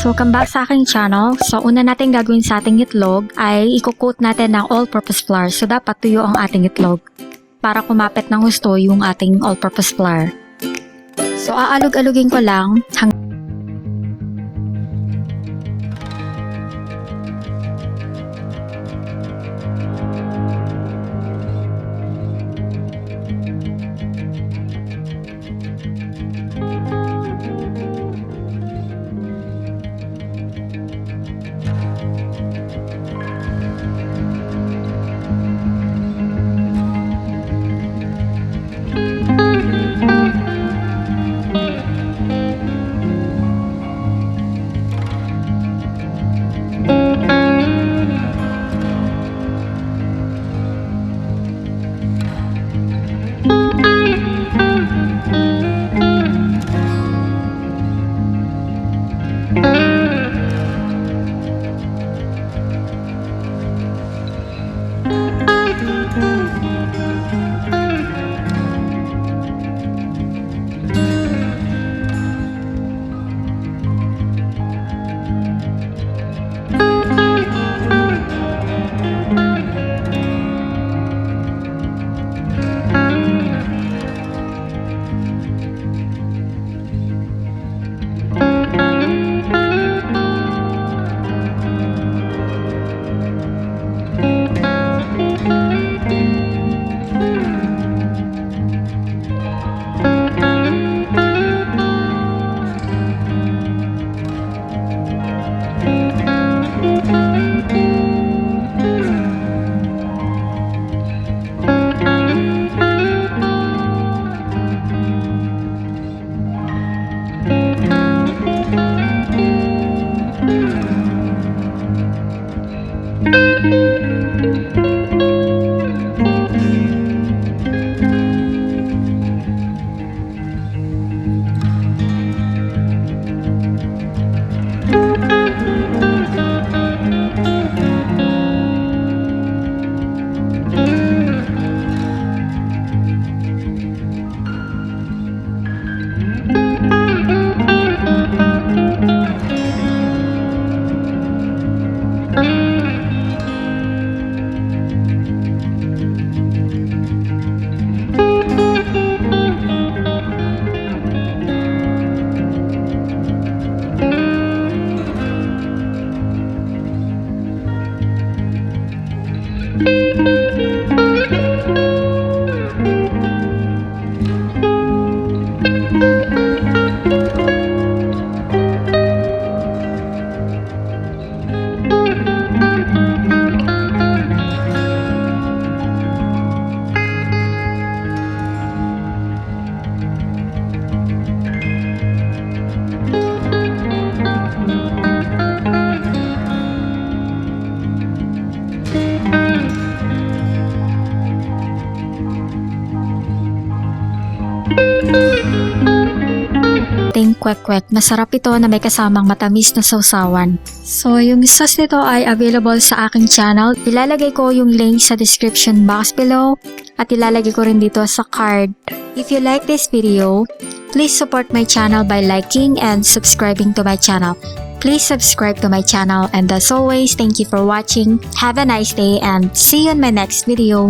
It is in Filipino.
So, welcome back sa aking channel. So, una natin gagawin sa ating itlog ay i-coat natin ng all-purpose flour. So, dapat tuyo ang ating itlog para kumapit ng gusto yung ating all-purpose flour. So, aalog-alugin ko lang kwek kwek. Masarap ito na may kasamang matamis na sausawan. So, yung sauce nito ay available sa aking channel. Ilalagay ko yung link sa description box below at ilalagay ko rin dito sa card. If you like this video, please support my channel by liking and subscribing to my channel. Please subscribe to my channel, and as always, thank you for watching. Have a nice day and see you in my next video.